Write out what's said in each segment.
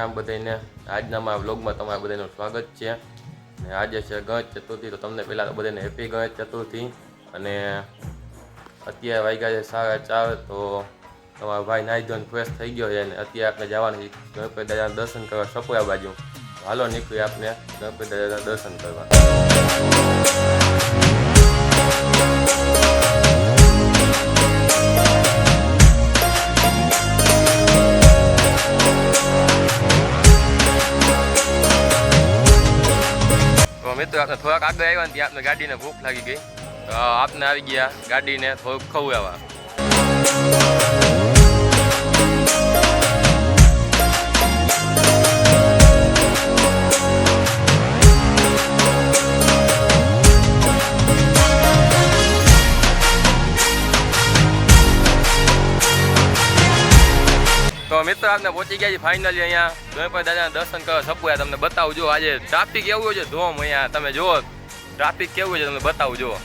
રામ બધાને. આજના મારા વ્લોગમાં તમારા બધાનું સ્વાગત છે. અને આજે છે ગણેશ ચતુર્થી, તો તમને પહેલાં તો બધાને હેપી ગણેશ ચતુર્થી. અને અત્યારે વાગ્યા છે 4:30, તો તમારો ભાઈ નાહી ધોઈને ફ્રેશ થઈ ગયો છે અને અત્યારે આપણે જવાનું છે ગણપતિ દાદાના દર્શન કરવા સપોયા બાજુ. હાલો નીકળીએ આપણે ગણપતિ દાદાના દર્શન કરવા. મિત્રો આપણે થોડાક આગળ આવ્યા ને ત્યાં આપણે ગાડીને ભૂખ લાગી ગઈ, તો આપને આવી ગયા ગાડીને થોડુંક ખવડાવવા. તો મિત્રો આપણે પહોંચી ગયા છીએ ફાઇનલી અહીંયા ગણપતિ દાદાના દર્શન કરવા સપોયા. તમને બતાવું જો આજે ટ્રાફિક કેવું છે ધોમ. અહીંયા તમે જુઓ ટ્રાફિક કેવું છે, તમને બતાવું જુઓ.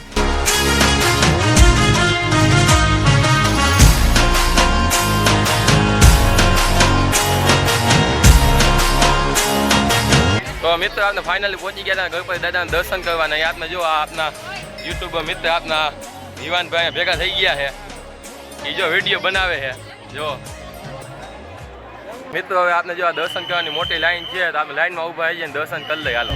તો મિત્રો આપણે ફાઇનલી પહોંચી ગયા હતા ગણપતિ દાદાના દર્શન કરવાના. આપણે જો આપના યુટ્યુબર મિત્ર આપના વિવાનભાઈ ભેગા થઈ ગયા છે, એ જો વિડીયો બનાવે છે જો. મિત્રો હવે આપણે જો આ દર્શન કરવાની મોટી લાઈન છે, તો આપણે લાઈનમાં ઊભા આવી જઈને દર્શન કરી લઈએ. હાલો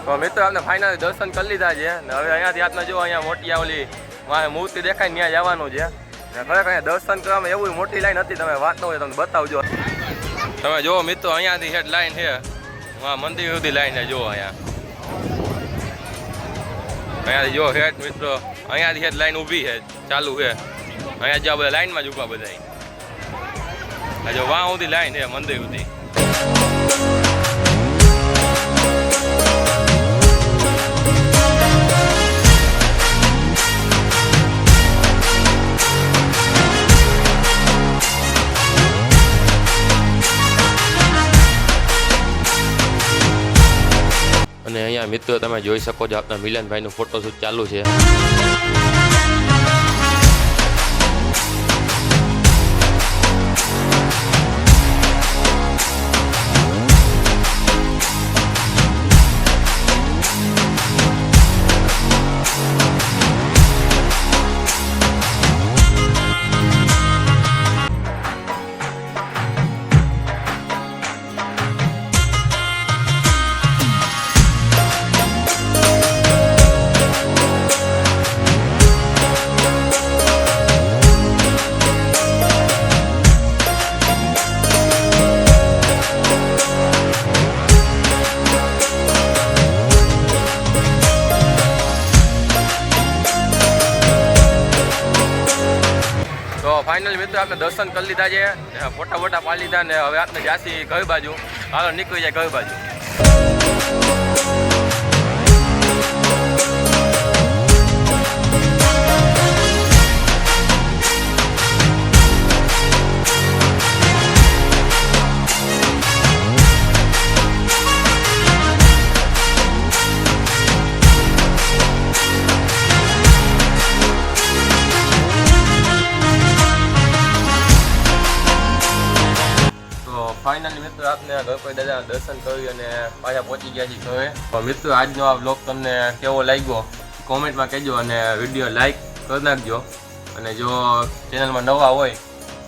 તો મિત્રો આપણે ફાઇનલી દર્શન કરી લીધા છે ને હવે અહીંયાથી આપણે જો અહીંયા મોટી ઓલી મૂર્તિ દેખાય ત્યાં જવાનું છે. ખરેખર અહીંયા દર્શન કરવામાં એવું મોટી લાઈન હતી, તમે વાત ન હોય તમને બતાવજો. તમે જુઓ મિત્રો અહીંયાથી હેઠ લાઈન છે, મંદિર સુધી લાઈન છે. જુઓ અહીંયાથી જો હેઠ મિત્રો અહીંયાથી હેઠ લાઈન ઊભી છે, ચાલુ છે. અહીંયા જો બધા લાઈનમાં જ ઊભા બધા. જો વાં સુધી લાઈન છે મંદિર સુધી. અને અહીંયા મિત્રો તમે જોઈ શકો છો આપણા મિલનભાઈનું ફોટોશૂટ ચાલુ છે. ફાઇનલ મિત્રો આપણે દર્શન કરી લીધા છે, ફોટા પાડી લીધા ને હવે આપણે જાસી ઘર બાજુ. હાલો નીકળી જાય ઘર બાજુ. ફાઇનલી મિત્રો આપણે ગણપતિ દાદાના દર્શન કરી અને પાછા પહોંચી ગયા છીએ ઘરે. તો મિત્રો આજનો આ બ્લોગ તમને કેવો લાગ્યો કોમેન્ટમાં કહેજો અને વિડીયો લાઈક કરી નાખજો. અને જો ચેનલમાં નવા હોય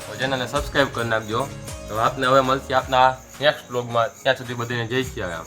તો ચેનલને સબસ્ક્રાઈબ કરી નાખજો. તો આપને હવે મળશે આપના નેક્સ્ટ બ્લોગમાં. ત્યાં સુધી બધાને જય શ્રી રામ.